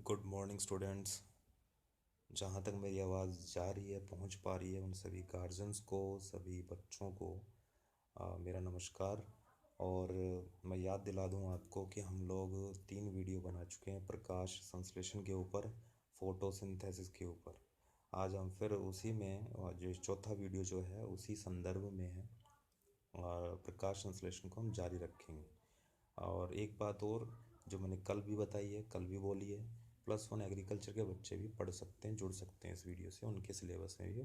Good morning students. जहाँ तक मेरी आवाज़ जा रही है, पहुँच पा रही है, उन सभी गार्जियंस को, सभी बच्चों को मेरा नमस्कार। और मैं याद दिला दूँ आपको कि हम लोग 3 वीडियो बना चुके हैं प्रकाश संश्लेषण के ऊपर, फोटोसिंथेसिस के ऊपर। आज हम फिर उसी में जो चौथा वीडियो जो है उसी संदर्भ में है और प्रकाश संश्लेषण को हम जारी रखेंगे। और एक बात और जो मैंने कल भी बताई है, कल भी बोली है, +1 एग्रीकल्चर के बच्चे भी पढ़ सकते हैं, जुड़ सकते हैं इस वीडियो से। उनके सिलेबस में भी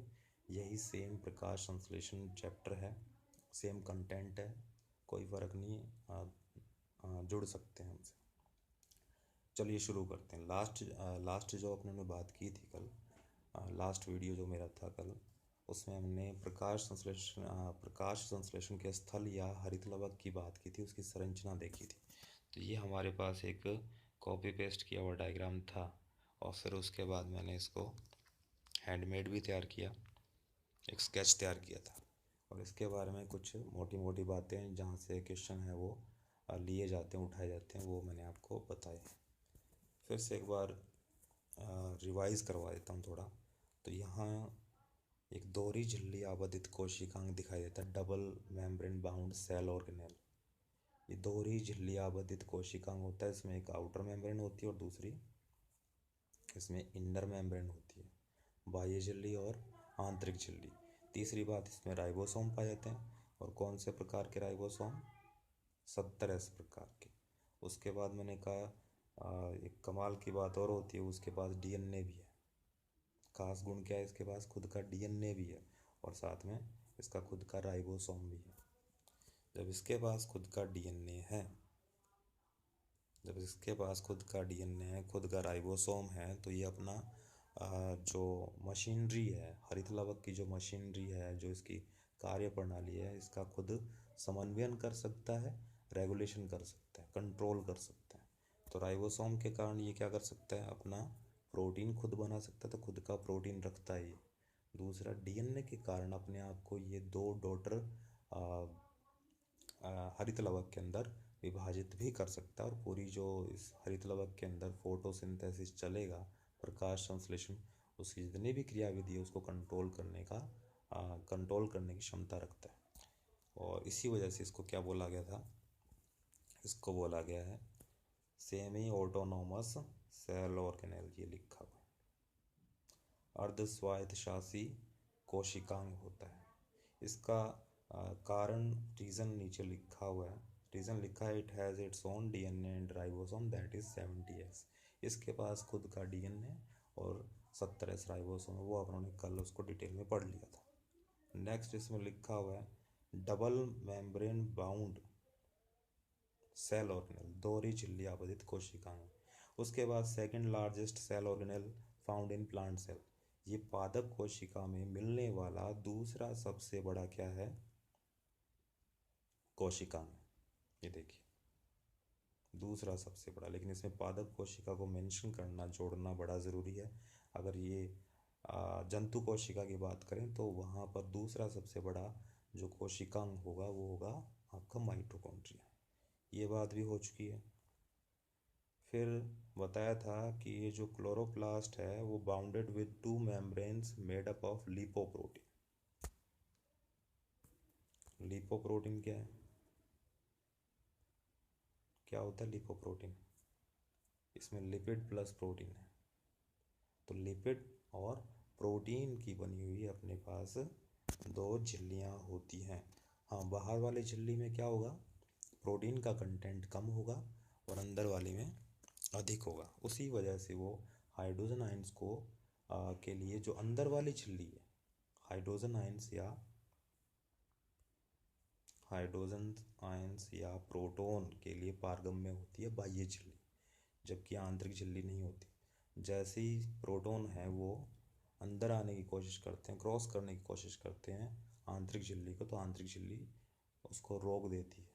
यही सेम प्रकाश संश्लेषण चैप्टर है, सेम कंटेंट है, कोई फ़र्क नहीं है, जुड़ सकते हैं हमसे। चलिए शुरू करते हैं। लास्ट जो अपने ने बात की थी कल, लास्ट वीडियो जो मेरा था कल, उसमें हमने प्रकाश संश्लेषण के स्थल या हरित लवक की बात की थी, उसकी संरचना देखी थी। तो ये हमारे पास एक कॉपी पेस्ट किया हुआ डायग्राम था और फिर उसके बाद मैंने इसको हैंडमेड भी तैयार किया, एक स्केच तैयार किया था। और इसके बारे में कुछ मोटी मोटी बातें जहाँ से क्वेश्चन है वो लिए जाते हैं, उठाए जाते हैं, वो मैंने आपको बताया। फिर से एक बार रिवाइज़ करवा देता हूँ थोड़ा। तो यहाँ एक दोहरी झिल्ली आबादित कोशिकांग दिखाई देता है, double membrane bound cell organelle. ये दोहरी झिल्ली आबादित कोशिकांग होता है, इसमें एक आउटर मेम्ब्रेन होती है और दूसरी इसमें इनर मेम्ब्रेन होती है, बाह्य झिल्ली और आंतरिक झिल्ली। तीसरी बात, इसमें राइबोसोम पाए जाते हैं। और कौन से प्रकार के राइबोसोम? 70 प्रकार के। उसके बाद मैंने कहा एक कमाल की बात और होती है, उसके पास डीएनए भी है। खास गुण क्या है? इसके पास खुद का डीएनए भी है और साथ में इसका खुद का राइबोसोम भी है। जब इसके पास खुद का डीएनए है, जब इसके पास खुद का डीएनए है, खुद का राइबोसोम है, तो ये अपना जो मशीनरी है, हरित लवक की जो मशीनरी है, जो इसकी कार्य प्रणाली है, इसका खुद समन्वयन कर सकता है, रेगुलेशन कर सकता है, कंट्रोल कर सकता है। तो राइबोसोम के कारण ये क्या कर सकता है? अपना प्रोटीन खुद बना सकता है, तो खुद का प्रोटीन रखता है ये। दूसरा, डीएनए के कारण अपने आप को ये 2 डॉटर हरित लवक के अंदर विभाजित भी कर सकता है। और पूरी जो इस हरित लवक के अंदर फोटोसिंथेसिस चलेगा, प्रकाश संश्लेषण, उसकी जितनी भी क्रियाविधि है उसको कंट्रोल करने की क्षमता रखता है। और इसी वजह से इसको क्या बोला गया था? इसको बोला गया है सेमी ऑटोनोमस सेल ऑर्गेनेल। ये लिखा हुआ है, अर्ध स्वायत्तशासी कोशिकांग होता है। इसका कारण, रीज़न नीचे लिखा हुआ है। रीज़न लिखा है, it has its own DNA and ribosome that is 70S। इसके पास खुद का डीएनए और 70S राइबोसोम है। वो अपनों ने कल उसको डिटेल में पढ़ लिया था। नेक्स्ट इसमें लिखा हुआ है double membrane bound cell organelle, दोहरी झिल्ली आबादित कोशिकाएं। उसके बाद second largest cell organelle found in plant cell. ये पादप कोशिका में मिलने वाला दूसरा सबसे बड़ा क्या है? कोशिका में, ये देखिए दूसरा सबसे बड़ा। लेकिन इसमें पादप कोशिका को मेंशन करना, जोड़ना बड़ा ज़रूरी है। अगर ये जंतु कोशिका की बात करें तो वहाँ पर दूसरा सबसे बड़ा जो कोशिकांग होगा वो होगा आपका माइटोकॉन्ड्रिया। ये बात भी हो चुकी है। फिर बताया था कि ये जो क्लोरोप्लास्ट है वो bounded with 2 membranes made up of lipoprotein. Lipoprotein क्या है? क्या होता है लिपोप्रोटीन? इसमें लिपिड प्लस प्रोटीन है। तो लिपिड और प्रोटीन की बनी हुई अपने पास 2 झिल्लियाँ होती हैं। हाँ, बाहर वाली झिल्ली में क्या होगा? प्रोटीन का कंटेंट कम होगा और अंदर वाली में अधिक होगा। उसी वजह से वो हाइड्रोजन आयंस को के लिए जो अंदर वाली झिल्ली है, हाइड्रोजन आयंस या प्रोटॉन के लिए पारगम्य होती है बाह्य झिल्ली, जबकि आंतरिक झिल्ली नहीं होती। जैसे ही प्रोटॉन है वो अंदर आने की कोशिश करते हैं, क्रॉस करने की कोशिश करते हैं आंतरिक झिल्ली को, तो आंतरिक झिल्ली उसको रोक देती है।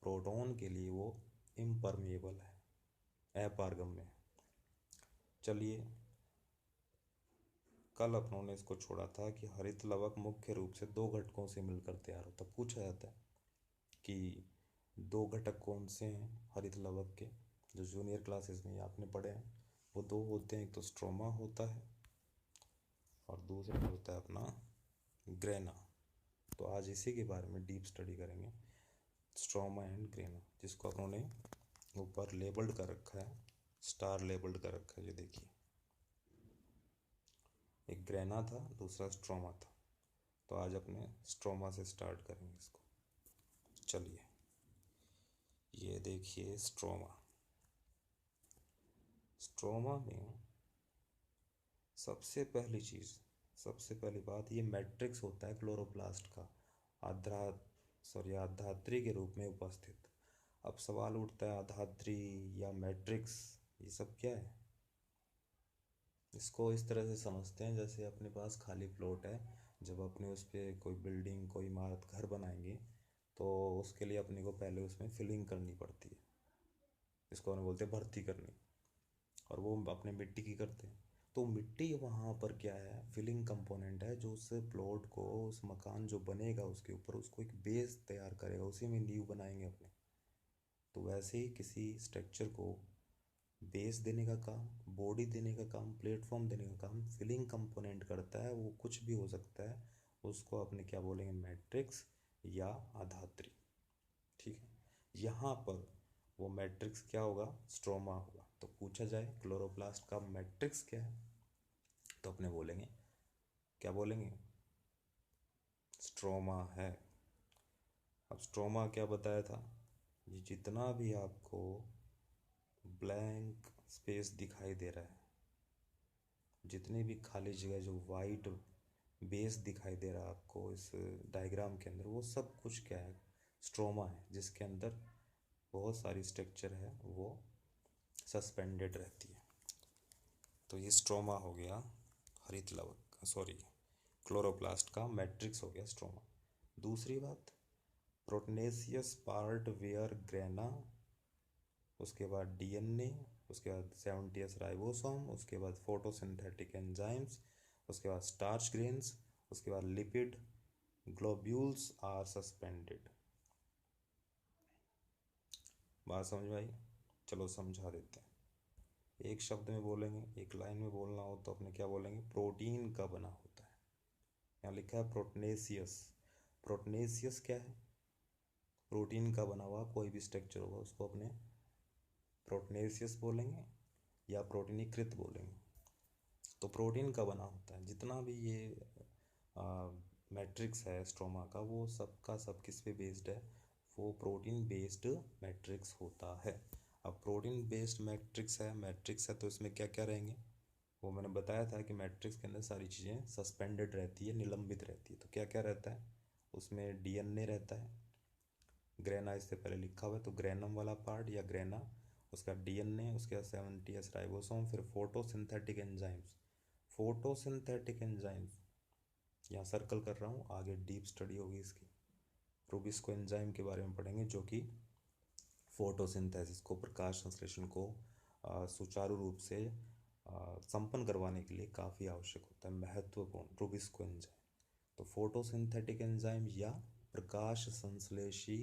प्रोटॉन के लिए वो इम्परमेबल है, अपारगम्य है। चलिए, कल अपनों ने इसको छोड़ा था कि हरित लवक मुख्य रूप से 2 घटकों से मिलकर तैयार होता है। पूछा जाता है कि 2 घटक कौन से हैं हरित लवक के? जो जूनियर क्लासेस में आपने पढ़े हैं, वो दो होते हैं, एक तो स्ट्रोमा होता है और दूसरा होता है अपना ग्रेना। तो आज इसी के बारे में डीप स्टडी करेंगे, स्ट्रोमा एंड ग्रेना, जिसको उन्होंने ऊपर लेबल्ड कर रखा है, स्टार लेबल्ड कर रखा है। ये देखिए, एक ग्रेना था, दूसरा स्ट्रोमा था। तो आज अपने स्ट्रोमा से स्टार्ट करेंगे इसको। चलिए, ये देखिए स्ट्रोमा। स्ट्रोमा में सबसे पहली चीज़, सबसे पहली बात, ये मैट्रिक्स होता है क्लोरोप्लास्ट का, आधा आधात्री के रूप में उपस्थित। अब सवाल उठता है, आधात्री या मैट्रिक्स, ये सब क्या है? इसको इस तरह से समझते हैं जैसे अपने पास खाली प्लॉट है, जब अपने उस पर कोई बिल्डिंग, कोई इमारत, घर बनाएंगे तो उसके लिए अपने को पहले उसमें फिलिंग करनी पड़ती है, इसको हम बोलते हैं भर्ती करनी। और वो अपने मिट्टी की करते हैं। तो मिट्टी वहाँ पर क्या है, फिलिंग कंपोनेंट है, जो उस प्लॉट को, उस मकान जो बनेगा उसके ऊपर, उसको एक बेस तैयार करेगा, उसी में नींव बनाएंगे अपने। तो वैसे ही किसी स्ट्रक्चर को बेस देने का काम, बॉडी देने का काम, प्लेटफॉर्म देने का काम फिलिंग कंपोनेंट करता है। वो कुछ भी हो सकता है, उसको अपने क्या बोलेंगे, मैट्रिक्स या आधात्री। ठीक है, यहाँ पर वो मैट्रिक्स क्या होगा, स्ट्रोमा होगा। तो पूछा जाए क्लोरोप्लास्ट का मैट्रिक्स क्या है, तो अपने बोलेंगे, क्या बोलेंगे, स्ट्रोमा है। अब स्ट्रोमा क्या बताया था, ये जितना भी आपको ब्लैंक स्पेस दिखाई दे रहा है, जितनी भी खाली जगह, जो वाइट बेस दिखाई दे रहा है आपको इस डायग्राम के अंदर, वो सब कुछ क्या है, स्ट्रोमा है, जिसके अंदर बहुत सारी स्ट्रक्चर है वो सस्पेंडेड रहती है। तो ये स्ट्रोमा हो गया, हरित लवक, सॉरी, क्लोरोप्लास्ट का मैट्रिक्स हो गया स्ट्रोमा। दूसरी बात, प्रोटनेसियस पार्ट वेयर ग्रेना, उसके बाद डीएनए, उसके बाद 70s राइबोसोम, उसके बाद फोटोसिंथेटिक एंजाइम्स, उसके बाद स्टार्च ग्रेन्स, उसके बाद लिपिड ग्लोब्यूल्स आर सस्पेंडेड। बात समझ में आई? चलो समझा देते हैं। एक शब्द में बोलेंगे, एक लाइन में बोलना हो तो अपने क्या बोलेंगे, प्रोटीन का बना होता है। यहाँ लिखा है प्रोटनेसियस। प्रोटनेसियस क्या है, प्रोटीन का बना हुआ कोई भी स्ट्रक्चर होगा उसको अपने प्रोटनेसियस बोलेंगे या प्रोटीनीकृत बोलेंगे। तो प्रोटीन का बना होता है, जितना भी ये मैट्रिक्स है स्ट्रोमा का, वो सब का सब किस पे बेस्ड है, वो प्रोटीन बेस्ड मैट्रिक्स होता है। अब प्रोटीन बेस्ड मैट्रिक्स है तो इसमें क्या क्या रहेंगे, वो मैंने बताया था कि मैट्रिक्स के अंदर सारी चीज़ें सस्पेंडेड रहती है, निलंबित रहती है। तो क्या क्या रहता है उसमें, डीएनए रहता है, ग्रेना इससे पहले लिखा हुआ है, तो ग्रेनम वाला पार्ट या ग्रेना, उसका डीएनए, उसके बाद 70s राइबोसोम, फिर फोटोसिंथेटिक एंजाइम्स। फोटोसिंथेटिक एंजाइम्स यहाँ सर्कल कर रहा हूँ, आगे डीप स्टडी होगी इसकी। रूबिस्को एंजाइम के बारे में पढ़ेंगे, जो कि फोटोसिंथेसिस को, प्रकाश संश्लेषण को सुचारू रूप से संपन्न करवाने के लिए काफ़ी आवश्यक होता है, महत्वपूर्ण, रूबिस्को एंजाइम। तो फोटोसिंथेटिक एंजाइम या प्रकाश संश्लेषी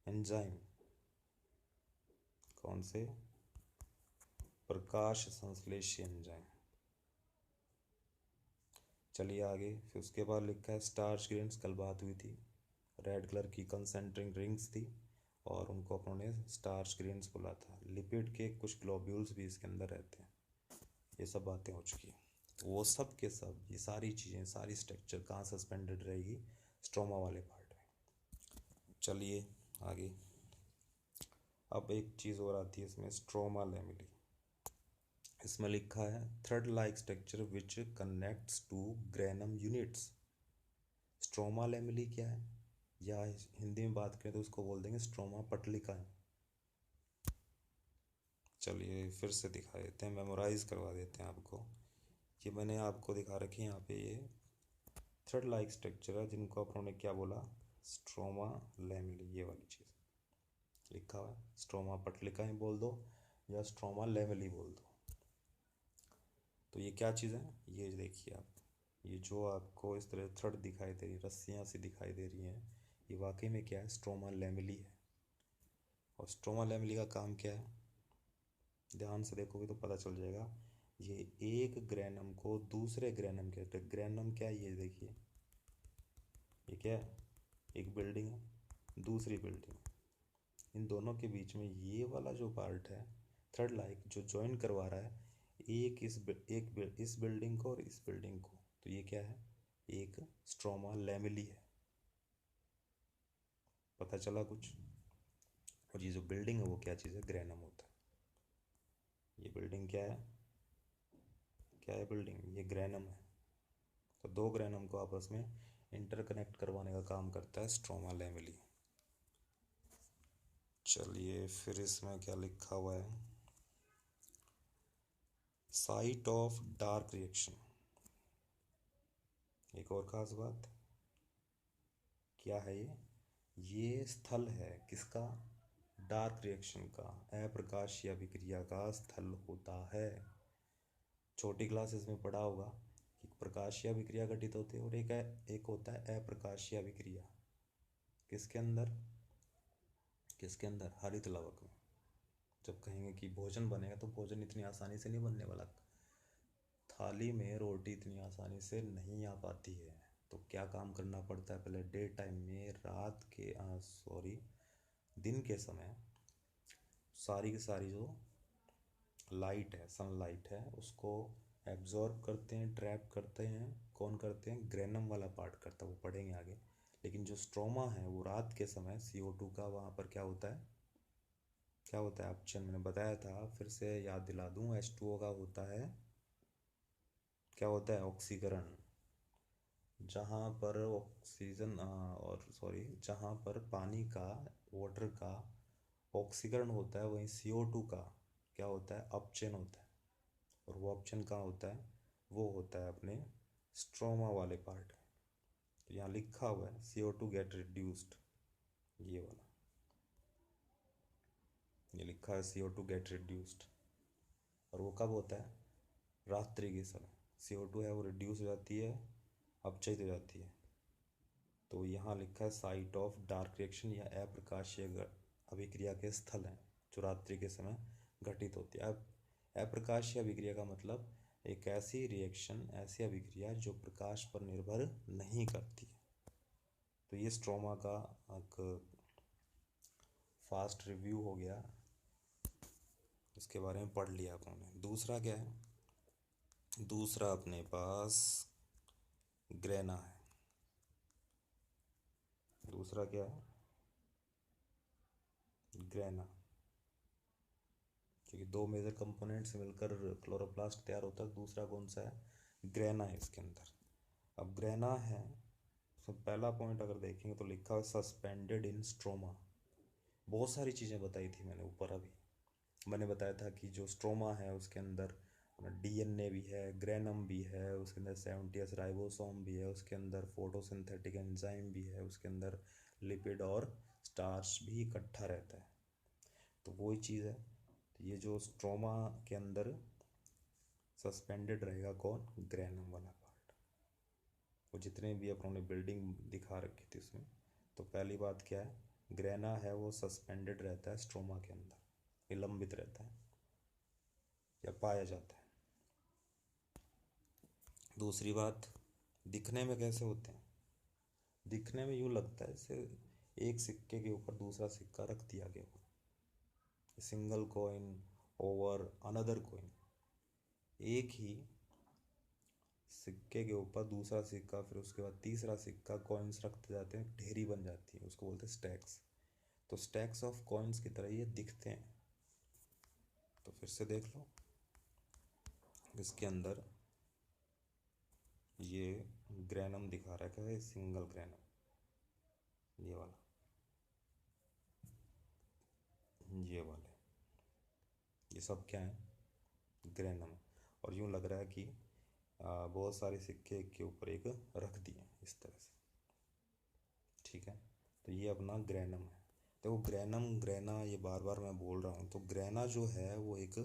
एंजाइम, कौन से, प्रकाश संश्लेषी एंजाइम। चलिए आगे, फिर उसके बाद लिखा है स्टार्च ग्रेन्स, कल बात हुई थी, रेड कलर की कंसेंट्रिक रिंग्स थी और उनको अपनों ने स्टार्च ग्रेन्स बोला था। लिपिड के कुछ ग्लोब्यूल्स भी इसके अंदर रहते हैं। ये सब बातें हो चुकी हैं। तो वो सब के सब, ये सारी चीज़ें, सारी स्ट्रक्चर कहाँ सस्पेंडेड रहेगी, स्ट्रोमा वाले पार्ट में। चलिए आगे, अब एक चीज़ और आती है इसमें, स्ट्रोमा लेमिली। इसमें लिखा है thread like structure which connects to granum units. Stroma lamellae क्या है, या हिंदी में बात करें तो उसको बोल देंगे स्ट्रोमा पटलिकाएं। चलिए फिर से दिखा देते हैं, मेमोराइज करवा देते हैं आपको। ये मैंने आपको दिखा रखी है यहाँ पे, ये थ्रेड लाइक स्ट्रक्चर है, जिनको अपनों ने क्या बोला, स्ट्रोमा लेमिली। ये वाली चीज़ लिखा हुआ है, स्ट्रोमा पटलिकाएं बोल दो या स्ट्रोमा लेमिली बोल दो। तो ये क्या चीज़ है, ये देखिए आप, ये जो आपको इस तरह थ्रेड दिखाई दे रही, रस्सियाँ सी दिखाई दे रही हैं, ये वाकई में क्या है, स्ट्रोमा लेमिली है। और स्ट्रोमा लैमेली का काम क्या है, ध्यान से देखोगे तो पता चल जाएगा। ये एक ग्रेनम को दूसरे ग्रेनम के, तो ग्रेनम क्या है, ये देखिए, ये क्या है, एक बिल्डिंग है, दूसरी बिल्डिंग, इन दोनों के बीच में ये वाला जो पार्ट है थ्रेड लाइक जो जॉइन करवा रहा है इस बिल्डिंग को और इस बिल्डिंग को, तो ये क्या है, एक स्ट्रोमा लैमेली है। पता चला कुछ। और ये जो बिल्डिंग है वो क्या चीज़ है, ग्रेनम होता है। ये बिल्डिंग क्या है बिल्डिंग, ये ग्रेनम है। तो दो ग्रेनम को आपस में इंटरकनेक्ट करवाने का काम करता है स्ट्रोमा लैमेली। चलिए फिर इसमें क्या लिखा हुआ है, साइट ऑफ डार्क रिएक्शन। एक और खास बात क्या है, ये स्थल है किसका, डार्क रिएक्शन का, अप्रकाशीय अभिक्रिया का स्थल होता है। छोटी क्लासेस में पढ़ा होगा कि प्रकाशीय अभिक्रिया घटित होती है और एक होता है अप्रकाशीय अभिक्रिया। किसके अंदर हरित लवक में। जब कहेंगे कि भोजन बनेगा तो भोजन इतनी आसानी से नहीं बनने वाला, थाली में रोटी इतनी आसानी से नहीं आ पाती है। तो क्या काम करना पड़ता है, पहले डे टाइम में, दिन के समय सारी की सारी जो लाइट है, सनलाइट है, उसको एब्जॉर्ब करते हैं, ट्रैप करते हैं। कौन करते हैं, ग्रेनम वाला पार्ट करता है, वो पढ़ेंगे आगे। लेकिन जो स्ट्रोमा है वो रात के समय CO2 का वहाँ पर क्या होता है ऑप्शन मैंने बताया था, फिर से याद दिला दूँ, H2O का होता है, क्या होता है, ऑक्सीकरण। जहाँ पर ऑक्सीजन जहाँ पर पानी का, वाटर का ऑक्सीकरण होता है, वहीं CO2 का क्या होता है, अपचयन होता है। और वो ऑप्शन कहाँ होता है, वो होता है अपने स्ट्रोमा वाले पार्ट में। तो यहाँ लिखा हुआ है CO2 गेट रिड्यूस्ड, ये वाला, ये लिखा है CO2 गेट रिड्यूस्ड। और वो कब होता है, रात्रि के समय CO2 है वो रिड्यूस हो जाती है, अपचयित हो जाती है। तो यहाँ लिखा है साइट ऑफ डार्क रिएक्शन या अप्रकाशीय अभिक्रिया के स्थल हैं जो रात्रि के समय घटित होती है। अब अप्रकाशीय अभिक्रिया का मतलब एक ऐसी रिएक्शन, ऐसी अभिक्रिया जो प्रकाश पर निर्भर नहीं करती है। तो ये स्ट्रोमा का एक फास्ट रिव्यू हो गया, इसके बारे में पढ़ लिया आपने। दूसरा क्या है, दूसरा अपने पास ग्रेना है। दूसरा क्या है, ग्रेना, क्योंकि दो मेजर कंपोनेंट्स मिलकर क्लोरोप्लास्ट तैयार होता है। दूसरा कौन सा है, ग्रेना है इसके अंदर। अब ग्रेना है, तो पहला पॉइंट अगर देखेंगे तो लिखा हुआ सस्पेंडेड इन स्ट्रोमा। बहुत सारी चीज़ें बताई थी मैंने ऊपर, अभी मैंने बताया था कि जो स्ट्रोमा है उसके अंदर DNA भी है, ग्रेनम भी है, उसके अंदर 70S राइबोसोम भी है, उसके अंदर फोटोसिंथेटिक एंजाइम भी है, उसके अंदर लिपिड और स्टार्च भी इकट्ठा रहता है। तो वही चीज़ है। तो ये जो स्ट्रोमा के अंदर सस्पेंडेड रहेगा कौन, ग्रेनम वाला पार्ट। वो जितने भी अपन ने बिल्डिंग दिखा रखी थी उसमें, तो पहली बात क्या है, ग्रेना है वो सस्पेंडेड रहता है स्ट्रोमा के अंदर, निलंबित रहता है या पाया जाता है। दूसरी बात, दिखने में कैसे होते हैं, दिखने में यूँ लगता है जैसे एक सिक्के के ऊपर दूसरा सिक्का रख दिया गया हो, single coin over another coin. एक ही सिक्के के ऊपर दूसरा सिक्का, फिर उसके बाद तीसरा सिक्का, कॉइन्स रखते जाते हैं, ढेरी बन जाती है, उसको बोलते हैं स्टैक्स। तो स्टैक्स ऑफ कॉइन्स की तरह ये दिखते हैं। तो फिर से देख लो, इसके अंदर ये ग्रेनम दिखा रखा है, सिंगल ग्रेनम, ये वाला, ये वाले, ये सब क्या है, ग्रेनम। और यूँ लग रहा है कि बहुत सारे सिक्के के ऊपर एक रख दिए इस तरह से, ठीक है। तो ये अपना ग्रेनम है। तो ग्रेनम, ग्रेना, ये बार बार मैं बोल रहा हूँ। तो ग्रेना जो है वो एक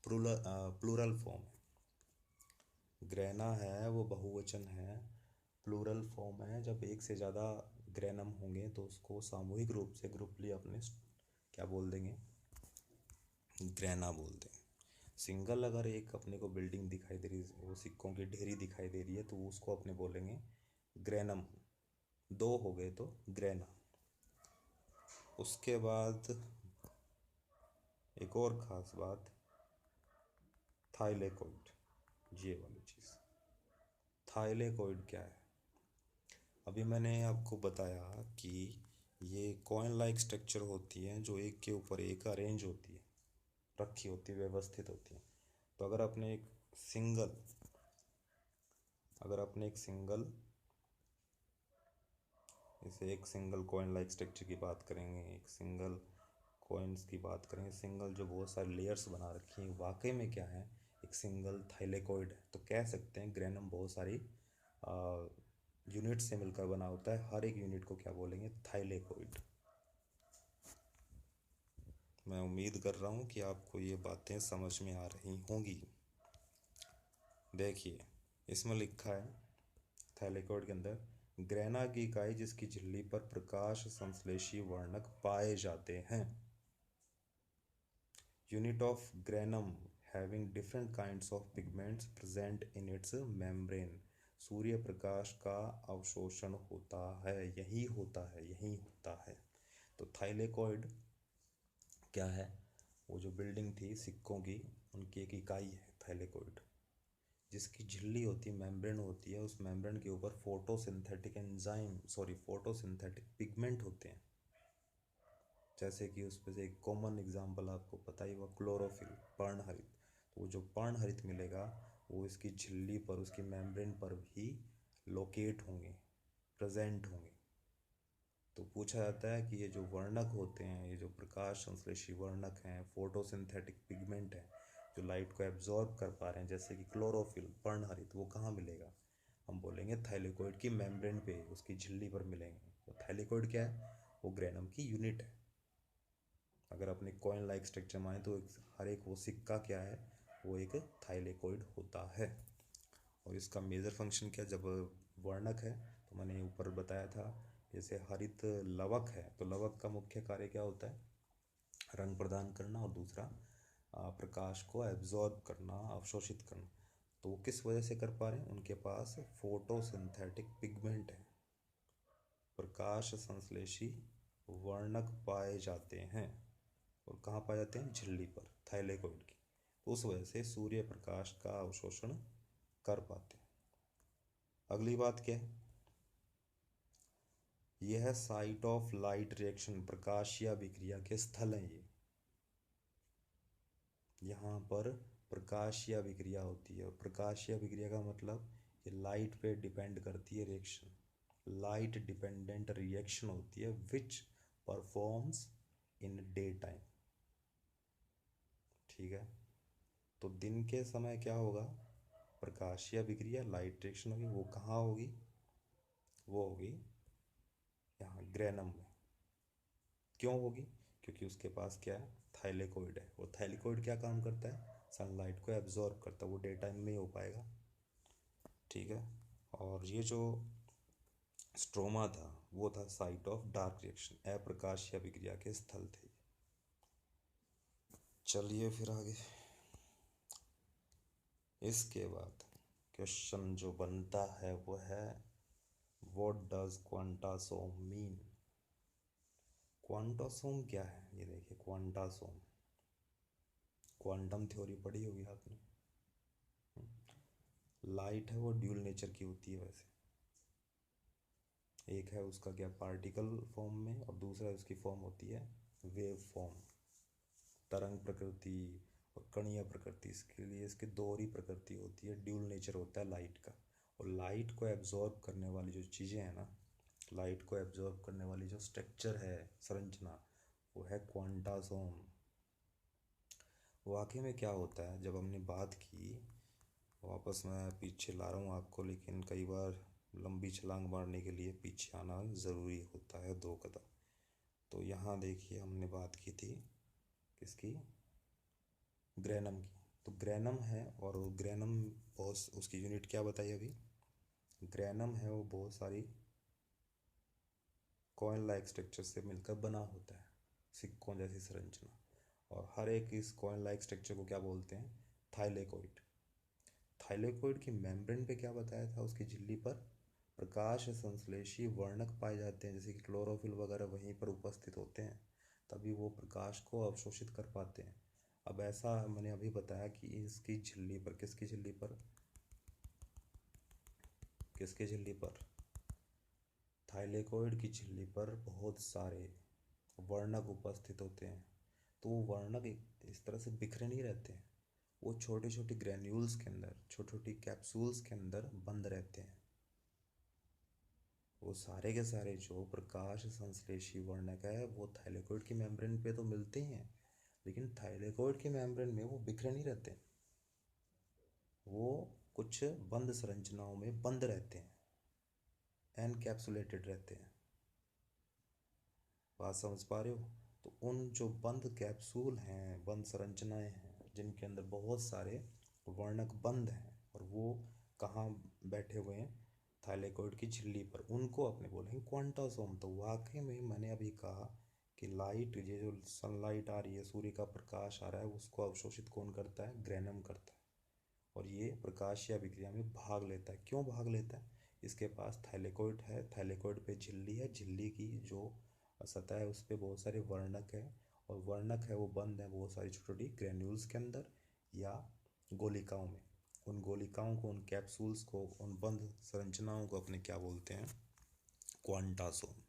प्लूरल फॉर्म है। ग्रेना है वो बहुवचन है, प्लूरल फॉर्म है। जब एक से ज़्यादा ग्रेनम होंगे तो उसको सामूहिक रूप से, ग्रुपली अपने क्या बोल देंगे, ग्रेना बोल देंगे। सिंगल अगर एक अपने को बिल्डिंग दिखाई दे रही है, वो सिक्कों की ढेरी दिखाई दे रही है, तो उसको अपने बोलेंगे ग्रेनम। दो हो गए तो ग्रेना। उसके बाद एक और ख़ास बात, थाइलेकोइड। ये वाली चीज़, थाइलेकोइड क्या है? अभी मैंने आपको बताया कि ये कॉइन लाइक स्ट्रक्चर होती है जो एक के ऊपर एक अरेंज होती है, रखी होती है, व्यवस्थित होती है। तो सिंगल अगर आपने एक सिंगल इसे एक सिंगल कॉइन लाइक स्ट्रक्चर की बात करेंगे, एक सिंगल कॉइन्स की बात करेंगे, सिंगल जो बहुत सारे लेयर्स बना रखी हैं, वाकई में क्या है, एक सिंगल थाइलेकोइड है। तो कह सकते हैं ग्रेनम बहुत सारी यूनिट से मिलकर बना होता है, हर एक यूनिट को क्या बोलेंगे, थाइलेकोइड। मैं उम्मीद कर रहा हूँ कि आपको ये बातें समझ में आ रही होंगी। देखिए, इसमें लिखा है थाइलेकोइड के अंदर, ग्रेना की इकाई जिसकी झिल्ली पर प्रकाश संश्लेषी वर्णक पाए जाते हैं। Unit of granum having different kinds of pigments present in its membrane. सूर्य प्रकाश का अवशोषण होता है, यही होता है, यही होता है। तो थाइलेकोइड क्या है? वो जो बिल्डिंग थी सिक्कों की, उनकी एक इकाई है थाइलेकोइड, जिसकी झिल्ली होती है, मेम्ब्रेन होती है। उस मेम्ब्रेन के ऊपर फोटोसिंथेटिक पिगमेंट होते हैं। जैसे कि उस पर से एक कॉमन एग्जांपल आपको पता ही हुआ, क्लोरोफिल, पर्णहरित। तो वो जो पर्णहरित मिलेगा वो इसकी झिल्ली पर, उसकी मेम्ब्रेन पर भी लोकेट होंगे, प्रेजेंट होंगे। तो पूछा जाता है कि ये जो वर्णक होते हैं, ये जो प्रकाश संश्लेषी वर्णक हैं, फोटोसिंथेटिक पिगमेंट हैं, जो लाइट को एब्जॉर्ब कर पा रहे हैं, जैसे कि क्लोरोफिल, पर्णहरित, वो कहाँ मिलेगा? हम बोलेंगे थाइलेकोइड की मेम्ब्रेन पे, उसकी झिल्ली पर मिलेंगे। तो थाइलेकोइड क्या है? वो ग्रेनम की यूनिट है। अगर अपने कॉइन लाइक स्ट्रक्चर में आए तो हर एक वो सिक्का क्या है, वो एक थाइलेकोइड होता है। और इसका मेजर फंक्शन क्या, जब वर्णक है तो मैंने ऊपर बताया था, जैसे हरित लवक है तो लवक का मुख्य कार्य क्या होता है, रंग प्रदान करना, और दूसरा प्रकाश को एब्जॉर्ब करना, अवशोषित करना। तो वो किस वजह से कर पा रहे हैं? उनके पास फोटोसिंथेटिक पिगमेंट है, प्रकाश संश्लेषी वर्णक पाए जाते हैं। और कहाँ पाए जाते हैं? झिल्ली पर, थाइलेकोइड की। उस वजह से सूर्य प्रकाश का अवशोषण कर पाते हैं। अगली बात क्या है? यह साइट ऑफ लाइट रिएक्शन, प्रकाशीय अभिक्रिया के स्थल हैं ये। यहाँ पर प्रकाशीय अभिक्रिया होती है। और प्रकाशीय अभिक्रिया का मतलब ये लाइट पे डिपेंड करती है रिएक्शन, लाइट डिपेंडेंट रिएक्शन होती है, विच परफॉर्म्स इन डे टाइम। ठीक है, तो दिन के समय क्या होगा? प्रकाशीय अभिक्रिया, लाइट रिएक्शन होगी। वो कहाँ होगी? वो होगी यहाँ ग्रेनम में। क्यों होगी? क्योंकि उसके पास क्या है? थाइलेकोइड है। और थाइलेकोइड क्या काम करता है? सनलाइट को एब्जॉर्ब करता है। वो डे टाइम में ही हो पाएगा। ठीक है, और ये जो स्ट्रोमा था वो था साइट ऑफ डार्क रिएक्शन, अप्रकाशीय अभिक्रिया के स्थल थे। चलिए फिर आगे। इसके बाद क्वेश्चन जो बनता है वो है, what does quantasome mean? Quantasome क्या है? ये देखिए, क्वांटासोम, क्वांटम थ्योरी पढ़ी होगी आपने। लाइट है वो ड्यूल नेचर की होती है वैसे। एक है उसका क्या, पार्टिकल फॉर्म में, और दूसरा उसकी फॉर्म होती है वेव फॉर्म, तरंग प्रकृति और कणीय प्रकृति। इसके लिए इसकी दोहरी प्रकृति होती है, ड्यूल नेचर होता है लाइट का। और लाइट को एब्जॉर्ब करने वाली जो चीज़ें हैं ना, लाइट को एब्जॉर्ब करने वाली जो स्ट्रक्चर है, संरचना, वो है क्वांटासोम। वाकई में क्या होता है, जब हमने बात की, वापस मैं पीछे ला रहा हूँ आपको, लेकिन कई बार लंबी छलांग मारने के लिए पीछे आना ज़रूरी होता है, 2 कदम। तो यहाँ देखिए, हमने बात की थी किसकी? ग्रेनम की। तो ग्रेनम है, और ग्रेनम बहुत, उसकी यूनिट क्या बताई अभी? ग्रेनम है वो बहुत सारी कॉइन लाइक स्ट्रक्चर से मिलकर बना होता है। सिक्कों जैसी संरचना। और हर एक इस कॉइन लाइक स्ट्रक्चर को क्या बोलते हैं? थाइलेकोइड। थाइलेकोइड की मेम्ब्रेन पे क्या बताया था? उसकी झिल्ली पर प्रकाश संश्लेषी वर्णक पाए जाते हैं, जैसे कि क्लोरोफिल वगैरह वहीं पर उपस्थित होते हैं, तभी वो प्रकाश को अवशोषित कर पाते हैं। अब ऐसा मैंने अभी बताया कि इसकी झिल्ली पर, किसकी झिल्ली पर, किसकी झिल्ली पर? थाइलेकोइड की झिल्ली पर बहुत सारे वर्णक उपस्थित होते हैं। तो वो वर्णक इस तरह से बिखरे नहीं रहते हैं, वो छोटे छोटे ग्रेन्यूल्स के अंदर, छोटी छोटी कैप्सूल्स के अंदर बंद रहते हैं। वो सारे के सारे जो प्रकाश संश्लेषी वर्णक है वो थाइलेकोइड की मेम्ब्रेन पे तो मिलते ही हैं, लेकिन थाइलेकोइड की मेम्ब्रेन में वो बिखरे नहीं रहते, वो कुछ बंद संरचनाओं में बंद रहते हैं, एनकैप्सुलेटेड रहते हैं। बात समझ पा रहे हो? तो उन जो बंद कैप्सूल हैं, बंद संरचनाएं हैं, जिनके अंदर बहुत सारे वर्णक बंद हैं, और वो कहाँ बैठे हुए हैं? थाइलेकोइड की झिल्ली पर। उनको अपने बोलेंगे क्वांटासोम। तो वाकई में मैंने अभी कहा कि लाइट, ये जो सनलाइट आ रही है, सूर्य का प्रकाश आ रहा है, उसको अवशोषित कौन करता है? ग्रेनम करता है। और ये प्रकाशीय अभिक्रिया में भाग लेता है। क्यों भाग लेता है? इसके पास थाइलेकोइड है, थाइलेकोइड पे झिल्ली है, झिल्ली की जो सतह है उस पर बहुत सारे वर्णक है, और वर्णक है वो बंद है बहुत सारी छोटी छोटी ग्रेन्यूल्स के अंदर या गोलिकाओं में। उन गोलिकाओं को, उन कैप्सूल्स को, उन बंद संरचनाओं को अपने क्या बोलते हैं? क्वांटासोम।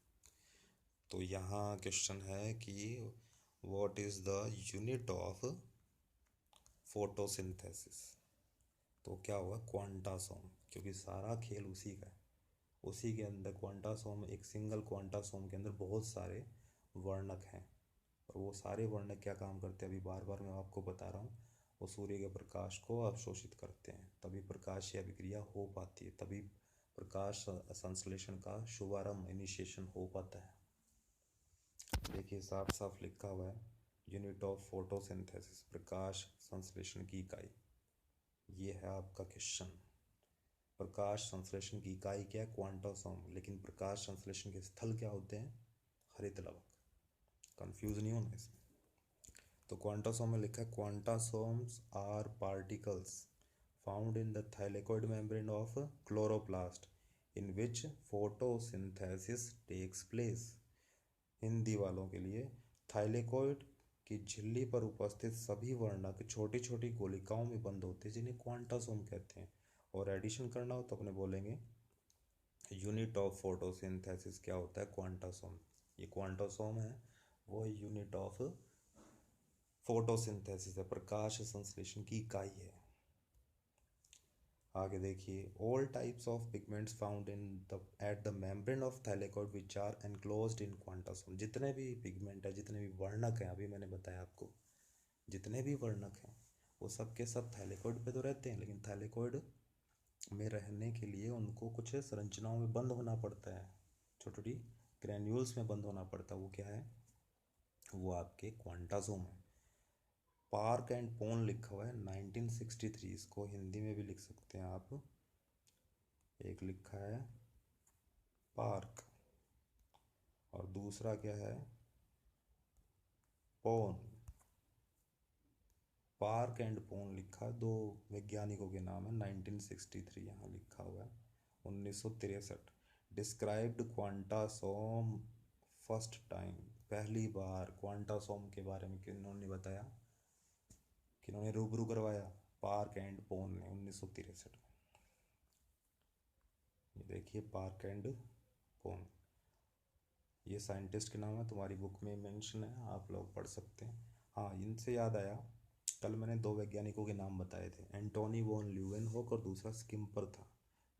तो यहाँ क्वेश्चन है कि what is the unit of photosynthesis? तो क्या हुआ? क्वांटासोम, क्योंकि सारा खेल उसी का है। उसी के अंदर क्वांटासोम, एक सिंगल क्वांटासोम के अंदर बहुत सारे वर्णक हैं, और वो सारे वर्णक क्या काम करते हैं? अभी बार बार मैं आपको बता रहा हूँ, वो सूर्य के प्रकाश को अवशोषित करते हैं, तभी प्रकाशीय अभिक्रिया हो पाती है, तभी प्रकाश संश्लेषण का शुभारंभ, इनिशिएशन हो पाता है। देखिए साफ साफ लिखा हुआ है, यूनिट ऑफ फोटोसिंथेसिस, प्रकाश संश्लेषण की इकाई। ये है आपका क्वेश्चन। प्रकाश संश्लेषण की इकाई क्या है? क्वांटासोम। लेकिन प्रकाश संश्लेषण के स्थल क्या होते हैं? हरित लवक। कंफ्यूज नहीं होना इसमें। तो क्वांटासोम में लिखा है, quantasomes are particles found in the thylakoid membrane of chloroplast in which photosynthesis takes place. Hindi वालों के लिए, थाइलेकोइड की झिल्ली पर उपस्थित सभी वर्णक छोटी छोटी गोलिकाओं में बंद होते हैं, जिन्हें क्वांटासोम कहते हैं। और एडिशन करना हो तो अपने बोलेंगे यूनिट ऑफ फोटोसिंथेसिस क्या होता है? क्वांटासोम। ये क्वांटासोम है, वो यूनिट ऑफ फोटोसिंथेसिस है, प्रकाश संश्लेषण की इकाई है। आगे देखिए, all types of pigments found in the at the membrane of thylakoid which are enclosed in quantasome. जितने भी पिगमेंट है, जितने भी वर्णक हैं, अभी मैंने बताया आपको, जितने भी वर्णक हैं वो सब के सब थाइलेकोइड पे तो रहते हैं, लेकिन थाइलेकोइड में रहने के लिए उनको कुछ संरचनाओं में बंद होना पड़ता है, छोटी छोटी ग्रैन्यूल्स में बंद होना पड़ता है। वो क्या है? वो आपके क्वांटासोम है। पार्क एंड पोन लिखा हुआ है 1963, इसको हिंदी में भी लिख सकते हैं आप। एक लिखा है पार्क, और दूसरा क्या है? पोन। पार्क एंड पोन लिखा है, दो वैज्ञानिकों के नाम है, 1963 यहाँ लिखा हुआ है, 1963। डिस्क्राइब्ड क्वांटासोम फर्स्ट टाइम, पहली बार क्वांटासोम के बारे में किन्होंने बताया, किन्होंने रूबरू करवाया? पार्क एंड पोन ने 1963 में। ये देखिए पार्क एंड पोन, ये साइंटिस्ट के नाम है, तुम्हारी बुक में मेंशन है, आप लोग पढ़ सकते हैं। हाँ, इनसे याद आया, कल मैंने दो वैज्ञानिकों के नाम बताए थे, एंटोनी वॉन ल्यूवेनहोक और दूसरा स्किम्पर था।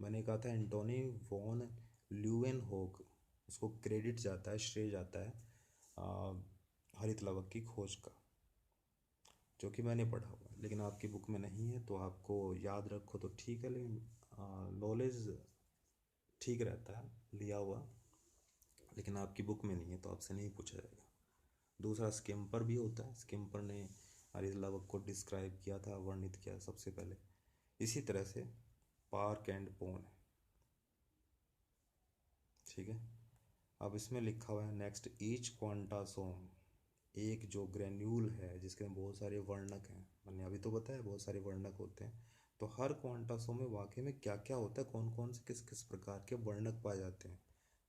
मैंने कहा था एंटोनी वॉन ल्यूवेनहोक, उसको क्रेडिट जाता है, श्रेय जाता है हरित लवक की खोज का, जो कि मैंने पढ़ा हुआ है, लेकिन आपकी बुक में नहीं है, तो आपको याद रखो तो ठीक है, लेकिन नॉलेज ठीक रहता है लिया हुआ, लेकिन आपकी बुक में नहीं है तो आपसे नहीं पूछा जाएगा। दूसरा स्किम्पर भी होता है, स्किम्पर ने हरित लवक को डिस्क्राइब किया था, वर्णित किया सबसे पहले। इसी तरह से पार्क एंड पोन है, ठीक है। अब इसमें लिखा हुआ है नेक्स्ट, ईच क्वांटासोम, एक जो ग्रेन्यूल है जिसके में बहुत सारे वर्णक हैं, मैंने अभी तो बताया बहुत सारे वर्णक होते हैं। तो हर क्वांटासोम में वाकई में क्या क्या होता है, कौन कौन से किस किस प्रकार के वर्णक पाए जाते हैं।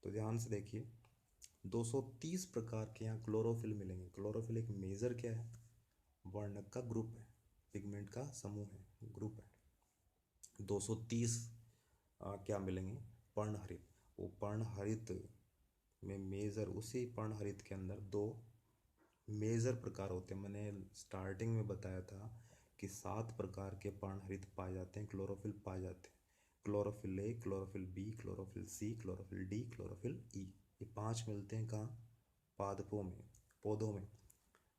तो ध्यान से देखिए, 230 प्रकार के यहाँ क्लोरोफिल मिलेंगे। क्लोरोफिल एक मेजर क्या है, वर्णक का ग्रुप है, पिगमेंट का समूह है, ग्रुप है। 230 क्या मिलेंगे, पर्णहरित। वो पर्णहरित में मेजर, उसी पर्णहरित के अंदर दो मेजर प्रकार होते हैं। मैंने स्टार्टिंग में बताया था कि 7 प्रकार के पर्णहरित पाए जाते हैं, क्लोरोफिल पाए जाते हैं। Chlorophyll A, chlorophyll B, chlorophyll C, chlorophyll D, chlorophyll E. ये 5 मिलते हैं कहाँ, पादपों में, पौधों में।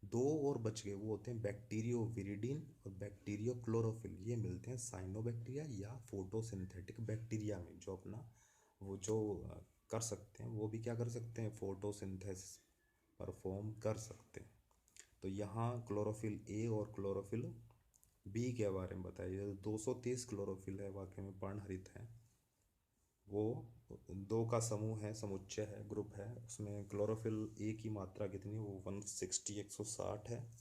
दो और बच गए, वो होते हैं बैक्टीरियो विरिडीन और बैक्टीरियो क्लोरोफिल। ये मिलते हैं साइनोबैक्टीरिया या फोटोसिंथेटिक बैक्टीरिया में, जो अपना वो जो कर सकते हैं, वो भी क्या कर सकते हैं, फोटोसिंथेसिस परफॉर्म कर सकते हैं। तो यहाँ क्लोरोफिल ए और क्लोरोफिल बी के बारे में बताइए। 230 क्लोरोफिल है, वाकई में पर्णहरित है। वो दो का समूह है, समुच्चय है, ग्रुप है। उसमें क्लोरोफिल ए की मात्रा कितनी है, वो 160 160 है।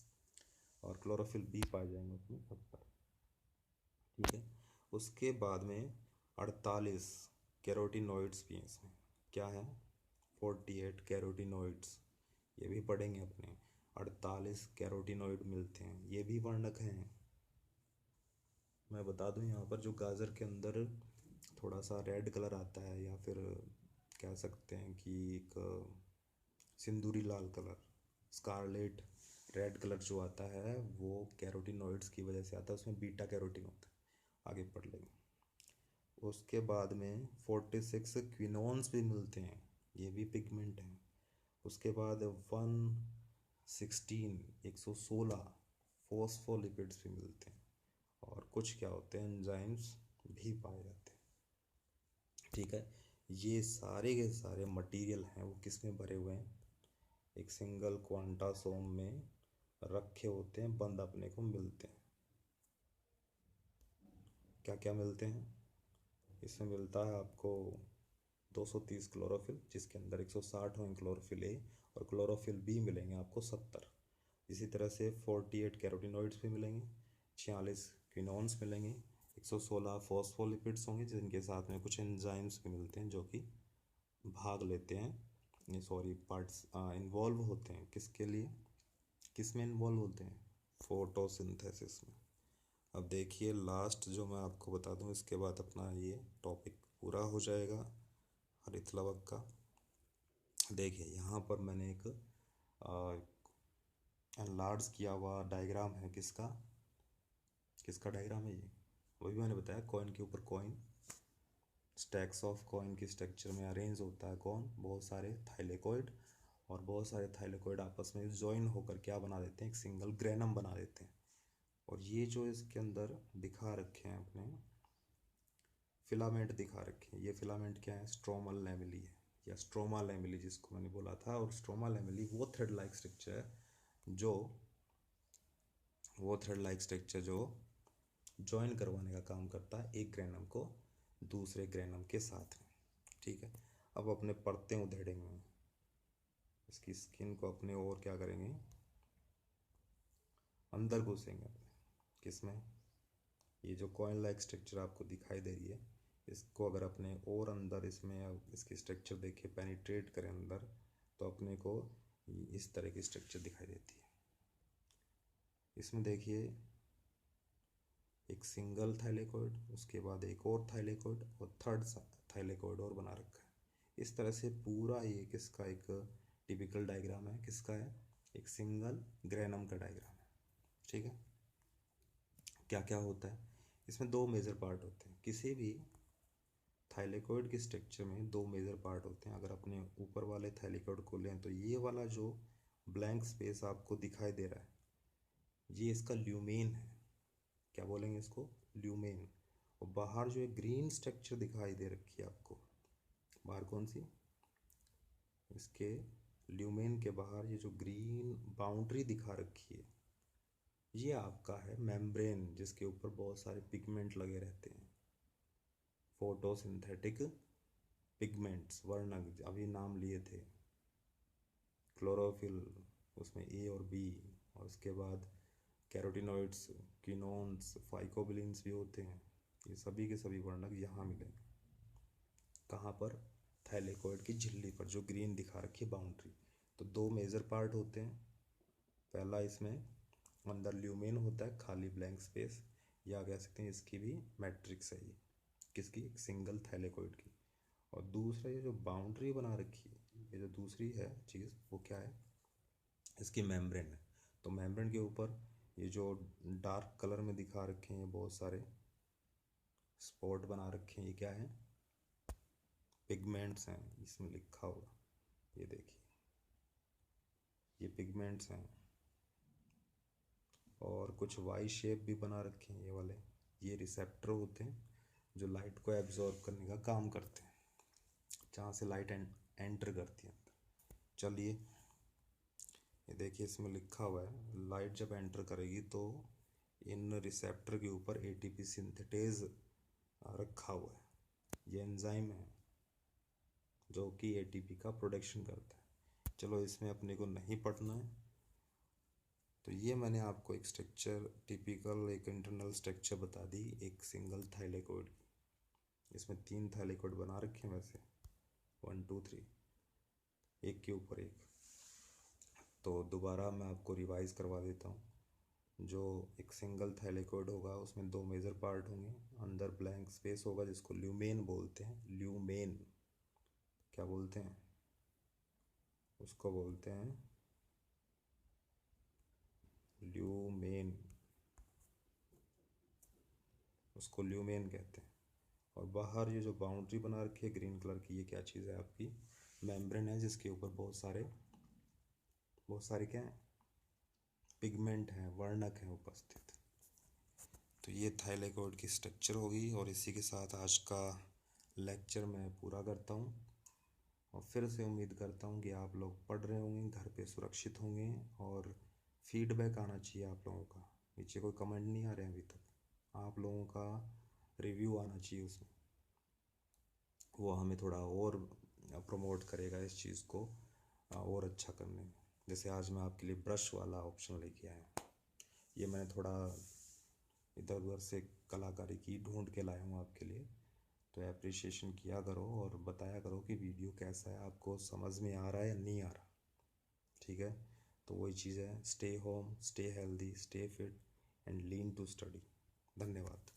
और क्लोरोफिल बी पाए जाएंगे उसमें 70। ठीक है। उसके बाद में 48 कैरोटीनॉइड्स भी हैं इसमें। क्या है, 48 कैरोटीनॉइड्स, ये भी पढ़ेंगे अपने। 48 कैरोटीनॉइड मिलते हैं, ये भी वर्णक हैं। मैं बता दूं, यहाँ पर जो गाजर के अंदर थोड़ा सा रेड कलर आता है, या फिर कह सकते हैं कि एक सिंदूरी लाल कलर, स्कारलेट रेड कलर जो आता है, वो कैरोटीनॉइड्स की वजह से आता है। उसमें बीटा कैरोटीन होता है, आगे पढ़ लेंगे। उसके बाद में 46 क्विनोन्स भी मिलते हैं, ये भी पिगमेंट हैं। उसके बाद 116 फॉस्फोलिपिड्स भी मिलते हैं। और कुछ क्या होते हैं, एंजाइम्स भी पाए जाते हैं। ठीक है। ये सारे के सारे मटेरियल हैं, वो किस में भरे हुए हैं, एक सिंगल क्वांटासोम में रखे होते हैं, बंद अपने को मिलते हैं। क्या क्या मिलते हैं, इसमें मिलता है आपको 230 क्लोरोफिल, जिसके अंदर 160 होंगे क्लोरोफिल ए, और क्लोरोफिल बी मिलेंगे आपको 70। इसी तरह से 48 कैरोटीनॉइड्स भी मिलेंगे, 46 क्विनोन्स मिलेंगे, 116 फॉस्फोलिपिड्स होंगे, जिनके साथ में कुछ एंजाइम्स भी मिलते हैं जो कि भाग लेते हैं, सॉरी पार्ट्स इन्वॉल्व होते हैं। किसके लिए, किस में इन्वॉल्व होते हैं, फोटोसिंथेसिस में। अब देखिए लास्ट जो मैं आपको बता दूं, इसके बाद अपना ये टॉपिक पूरा हो जाएगा हरित लवक का। देखिए यहाँ पर मैंने एक एनलार्ज किया हुआ डायग्राम है, किसका, किसका डायग्राम है ये, वही मैंने बताया, कॉइन के ऊपर कॉइन, स्टैक्स ऑफ कॉइन की स्ट्रक्चर में अरेंज होता है कौन, बहुत सारे थाइलेकोइड। और बहुत सारे थाइलेकोइड आपस में ज्वाइन होकर क्या बना देते हैं, एक सिंगल ग्रेनम बना देते हैं। और ये जो इसके अंदर दिखा रखे हैं अपने फिलामेंट दिखा रखे हैं, ये फिलामेंट क्या है, स्ट्रोमल लैमेली है, या स्ट्रोमा लैमेली जिसको मैंने बोला था। और स्ट्रोमा लैमेली वो थ्रेड लाइक स्ट्रक्चर है जो, वो थ्रेड लाइक स्ट्रक्चर जो ज्वाइन करवाने का काम करता है एक ग्रेनम को दूसरे ग्रेनम के साथ में। ठीक है। अब अपने परतें उधेड़ेंगे, इसकी स्किन को अपने और क्या करेंगे, अंदर घुसेंगे अपने, किसमें, ये जो कॉइन लाइक स्ट्रक्चर आपको दिखाई दे रही है, इसको अगर अपने और अंदर इसमें इसकी स्ट्रक्चर देखिए, पेनिट्रेट करें अंदर, तो अपने को इस तरह की स्ट्रक्चर दिखाई देती है। इसमें देखिए एक सिंगल थाइलेकोइड, उसके बाद एक और थाइलेकोइड, और थर्ड थाइलेकोइड और बना रखा है। इस तरह से पूरा ये किसका एक टिपिकल डायग्राम है, किसका है, एक सिंगल ग्रेनम का डायग्राम है। ठीक है। क्या क्या होता है इसमें, दो मेजर पार्ट होते हैं। किसी भी थाइलेकोइड के स्ट्रक्चर में दो मेजर पार्ट होते हैं। अगर अपने ऊपर वाले थाइलेकोइड को लें तो ये वाला जो ब्लैंक स्पेस आपको दिखाई दे रहा है, ये इसका ल्यूमेन है। क्या बोलेंगे इसको, ल्यूमेन। और बाहर जो एक ग्रीन स्ट्रक्चर दिखाई दे रखी है आपको, बाहर कौन सी, इसके ल्यूमेन के बाहर ये जो ग्रीन बाउंड्री दिखा रखी है, ये आपका है मेम्ब्रेन, जिसके ऊपर बहुत सारे पिगमेंट लगे रहते हैं, फोटोसिंथेटिक पिगमेंट्स, वर्णक, अभी नाम लिए थे, क्लोरोफिल, उसमें ए और बी, और उसके बाद कैरोटिनॉइड्स, किनोन्स, फाइकोबिलिन्स भी होते हैं। ये सभी के सभी वर्णक यहाँ मिलेंगे। कहाँ पर? थाइलेकोइड की झिल्ली पर, जो ग्रीन दिखा रखी है बाउंड्री। तो दो मेजर पार्ट होते हैं। पहला, इसमें अंदर ल्यूमेन होता है, खाली ब्लैंक स्पेस, या कह सकते हैं इसकी भी मैट्रिक्स है ये, किसकी? सिंगल थाइलेकोइड की। और दूसरा, ये जो बाउंड्री बना रखी है, ये जो दूसरी है चीज़, वो क्या है? इसकी मेम्ब्रेन है। तो मेम्ब्रेन के ऊपर ये जो डार्क कलर में दिखा रखे हैं बहुत सारे स्पॉट बना रखे हैं, ये क्या है? पिगमेंट्स हैं, इसमें लिखा होगा, ये देखिए, ये पिगमेंट्स हैं। और कुछ वाई शेप भी बना रखे हैं ये वाले, ये रिसेप्टर होते हैं जो लाइट को एब्जॉर्ब करने का काम करते हैं, जहाँ से लाइट एंटर करती है। चलिए, ये देखिए, इसमें लिखा हुआ है लाइट जब एंटर करेगी तो इन रिसेप्टर के ऊपर एटीपी सिंथेटेज रखा हुआ है। ये एंजाइम है जो कि एटीपी का प्रोडक्शन करता है। चलो, इसमें अपने को नहीं पढ़ना है। तो ये मैंने आपको एक स्ट्रक्चर, टिपिकल एक इंटरनल स्ट्रक्चर बता दी एक सिंगल थाइलेकोइड की। इसमें 3 थाइलेकोइड बना रखे हैं वैसे, 1 2 3, एक के ऊपर एक। तो दोबारा मैं आपको रिवाइज करवा देता हूँ। जो एक सिंगल थाइलेकोइड होगा उसमें 2 मेजर पार्ट होंगे, अंदर ब्लैंक स्पेस होगा जिसको ल्यूमेन बोलते हैं। ल्यूमेन क्या बोलते हैं? उसको बोलते हैं ल्यूमेन, उसको ल्यूमेन कहते हैं। और बाहर ये जो बाउंड्री बना रखी है ग्रीन कलर की, ये क्या चीज़ है? आपकी मेम्ब्रेन है, जिसके ऊपर बहुत सारे क्या हैं? पिगमेंट हैं, वर्णक हैं उपस्थित। तो ये थाइलेकोइड की स्ट्रक्चर होगी, और इसी के साथ आज का लेक्चर मैं पूरा करता हूँ। और फिर से उम्मीद करता हूँ कि आप लोग पढ़ रहे होंगे, घर पे सुरक्षित होंगे, और फीडबैक आना चाहिए आप लोगों का। नीचे कोई कमेंट नहीं आ रहे हैं अभी तक, आप लोगों का रिव्यू आना चाहिए उसमें, वो हमें थोड़ा और प्रमोट करेगा इस चीज़ को और अच्छा करने में। जैसे आज मैं आपके लिए ब्रश वाला ऑप्शन लेके आया हूँ, ये मैंने थोड़ा इधर उधर से कलाकारी की ढूंढ के लाया हूँ आपके लिए। तो एप्रिसिएशन किया करो और बताया करो कि वीडियो कैसा है, आपको समझ में आ रहा है या नहीं आ रहा। ठीक है? तो वही चीज़ है, stay home, stay healthy, stay fit and lean to study. धन्यवाद।